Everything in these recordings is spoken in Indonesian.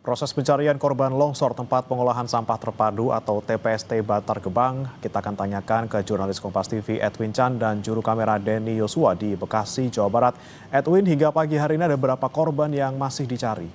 Proses pencarian korban longsor tempat pengolahan sampah terpadu atau TPST Bantar Gebang, kita akan tanyakan ke jurnalis Kompas TV Edwin Chan dan juru kamera Denny Yosua di Bekasi, Jawa Barat. Edwin, hingga pagi hari ini ada berapa korban yang masih dicari?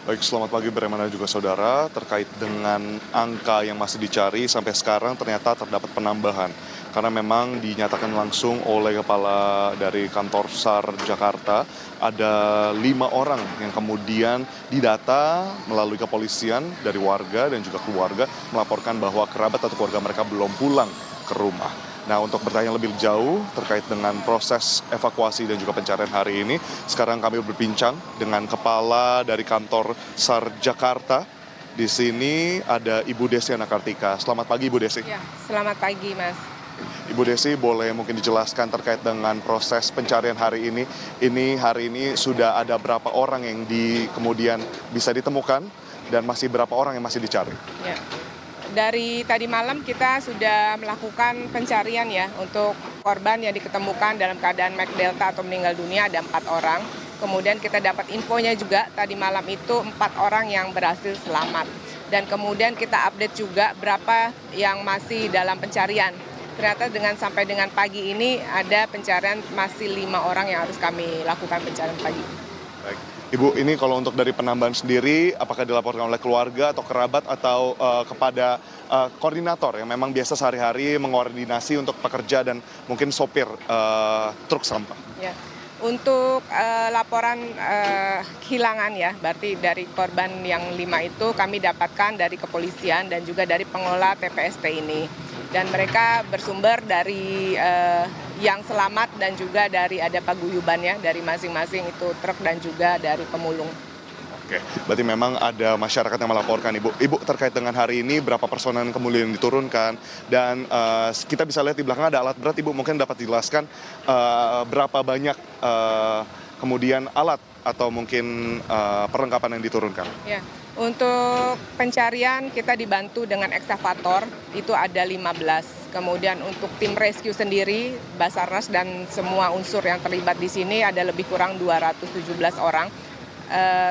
Baik, selamat pagi Breman dan juga saudara. Terkait dengan angka yang masih dicari, sampai sekarang ternyata terdapat penambahan. Karena memang dinyatakan langsung oleh kepala dari kantor SAR Jakarta, ada 5 orang yang kemudian didata melalui kepolisian dari warga dan juga keluarga melaporkan bahwa kerabat atau keluarga mereka belum pulang ke rumah. Nah, untuk bertanya lebih jauh terkait dengan proses evakuasi dan juga pencarian hari ini, sekarang kami berbincang dengan kepala dari kantor SAR Jakarta. Di sini ada Ibu Desi Anakartika. Selamat pagi Ibu Desi. Ya, selamat pagi Mas. Ibu Desi, boleh mungkin dijelaskan terkait dengan proses pencarian hari ini. Hari ini sudah ada berapa orang yang kemudian bisa ditemukan dan masih berapa orang yang masih dicari? Ya. Dari tadi malam kita sudah melakukan pencarian ya untuk korban yang diketemukan dalam keadaan MAC Delta atau meninggal dunia ada 4 orang. Kemudian kita dapat infonya juga tadi malam itu 4 orang yang berhasil selamat. Dan kemudian kita update juga berapa yang masih dalam pencarian. Ternyata sampai dengan pagi ini ada pencarian masih 5 orang yang harus kami lakukan pencarian pagi. Baik. Ibu, ini kalau untuk dari penambahan sendiri, apakah dilaporkan oleh keluarga atau kerabat atau kepada koordinator yang memang biasa sehari-hari mengkoordinasi untuk pekerja dan mungkin sopir truk sampah? Ya. Untuk laporan kehilangan ya, berarti dari korban yang 5 itu kami dapatkan dari kepolisian dan juga dari pengelola TPST ini. Dan mereka bersumber dari yang selamat dan juga dari ada paguyubannya dari masing-masing itu truk dan juga dari pemulung. Oke, berarti memang ada masyarakat yang melaporkan Ibu. Ibu, terkait dengan hari ini berapa personel yang kemudian diturunkan dan kita bisa lihat di belakang ada alat berat. Ibu mungkin dapat dijelaskan berapa banyak kemudian alat atau mungkin perlengkapan yang diturunkan? Ya, untuk pencarian kita dibantu dengan ekskavator itu ada 15. Kemudian untuk tim rescue sendiri, Basarnas dan semua unsur yang terlibat di sini ada lebih kurang 217 orang.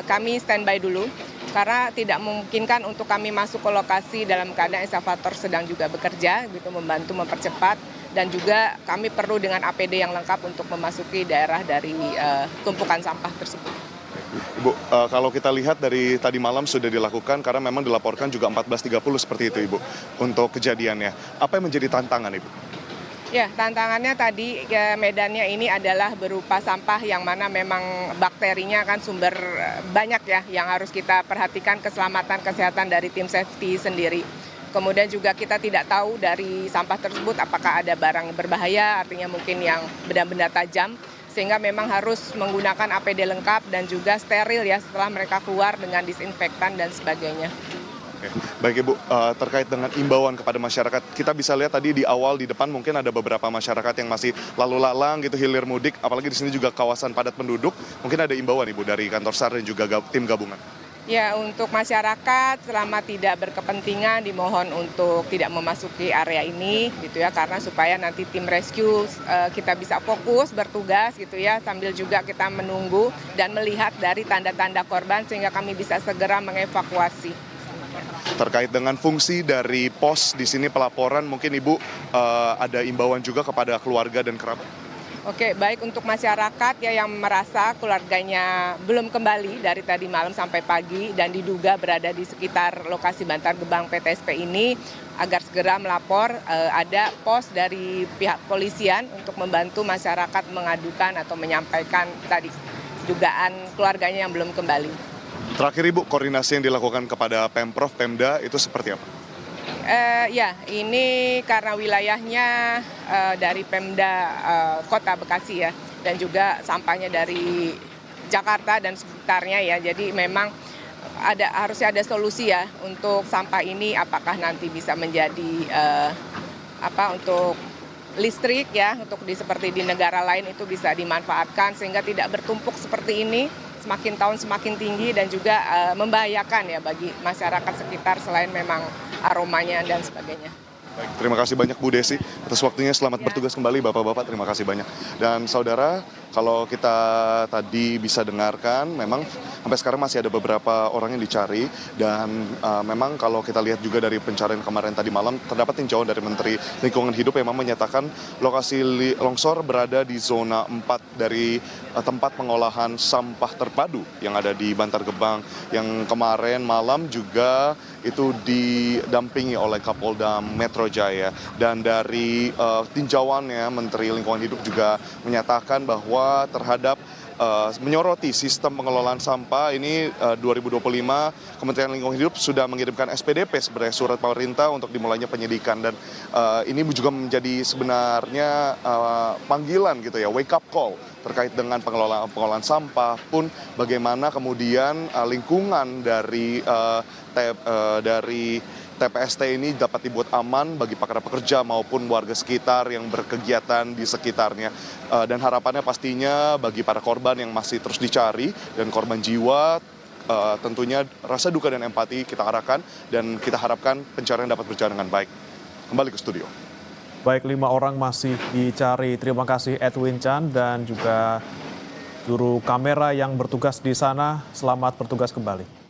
Kami standby dulu karena tidak memungkinkan untuk kami masuk ke lokasi dalam keadaan ekskavator sedang juga bekerja, gitu membantu mempercepat dan juga kami perlu dengan APD yang lengkap untuk memasuki daerah dari tumpukan sampah tersebut. Ibu, kalau kita lihat dari tadi malam sudah dilakukan karena memang dilaporkan juga 14.30 seperti itu Ibu untuk kejadiannya. Apa yang menjadi tantangan Ibu? Ya, tantangannya tadi medannya ini adalah berupa sampah yang mana memang bakterinya kan sumber banyak ya yang harus kita perhatikan keselamatan kesehatan dari tim safety sendiri. Kemudian juga kita tidak tahu dari sampah tersebut apakah ada barang berbahaya, artinya mungkin yang benda-benda tajam, sehingga memang harus menggunakan APD lengkap dan juga steril ya setelah mereka keluar dengan disinfektan dan sebagainya. Oke. Baik Ibu, terkait dengan imbauan kepada masyarakat, kita bisa lihat tadi di awal di depan mungkin ada beberapa masyarakat yang masih lalu lalang gitu hilir mudik, apalagi di sini juga kawasan padat penduduk. Mungkin ada imbauan Ibu dari kantor SAR dan juga tim gabungan. Ya, untuk masyarakat selama tidak berkepentingan dimohon untuk tidak memasuki area ini gitu ya, karena supaya nanti tim rescue kita bisa fokus bertugas gitu ya, sambil juga kita menunggu dan melihat dari tanda-tanda korban sehingga kami bisa segera mengevakuasi. Terkait dengan fungsi dari pos di sini pelaporan, mungkin Ibu ada imbauan juga kepada keluarga dan kerabat. Oke, baik untuk masyarakat ya yang merasa keluarganya belum kembali dari tadi malam sampai pagi dan diduga berada di sekitar lokasi Bantar Gebang PTSP ini agar segera melapor. Ada pos dari pihak polisian untuk membantu masyarakat mengadukan atau menyampaikan tadi dugaan keluarganya yang belum kembali. Terakhir Ibu, koordinasi yang dilakukan kepada Pemprov, Pemda itu seperti apa? Ya, ini karena wilayahnya dari Pemda Kota Bekasi ya, dan juga sampahnya dari Jakarta dan sekitarnya ya. Jadi memang harusnya ada solusi ya untuk sampah ini, apakah nanti bisa menjadi untuk listrik ya, untuk seperti di negara lain itu bisa dimanfaatkan sehingga tidak bertumpuk seperti ini. Semakin tahun semakin tinggi dan juga membahayakan ya bagi masyarakat sekitar selain memang aromanya dan sebagainya. Baik, terima kasih banyak Bu Desi atas waktunya. Selamat bertugas kembali Bapak-Bapak, terima kasih banyak. Dan saudara, Kalau kita tadi bisa dengarkan, memang sampai sekarang masih ada beberapa orang yang dicari, dan memang kalau kita lihat juga dari pencarian kemarin tadi malam, terdapat tinjauan dari Menteri Lingkungan Hidup yang memang menyatakan lokasi longsor berada di zona 4 dari tempat pengolahan sampah terpadu yang ada di Bantar Gebang, yang kemarin malam juga itu didampingi oleh Kapolda Metro Jaya. Dan dari tinjauannya Menteri Lingkungan Hidup juga menyatakan bahwa terhadap menyoroti sistem pengelolaan sampah ini 2025 Kementerian Lingkungan Hidup sudah mengirimkan SPDP sebagai surat pemerintah untuk dimulainya penyidikan, dan ini juga menjadi sebenarnya panggilan gitu ya, wake up call terkait dengan pengelolaan sampah pun bagaimana kemudian lingkungan dari TPST ini dapat dibuat aman bagi para pekerja maupun warga sekitar yang berkegiatan di sekitarnya. Dan harapannya pastinya bagi para korban yang masih terus dicari dan korban jiwa, tentunya rasa duka dan empati kita arahkan, dan kita harapkan pencarian dapat berjalan dengan baik. Kembali ke studio. Baik, 5 orang masih dicari. Terima kasih Edwin Chan dan juga juru kamera yang bertugas di sana. Selamat bertugas kembali.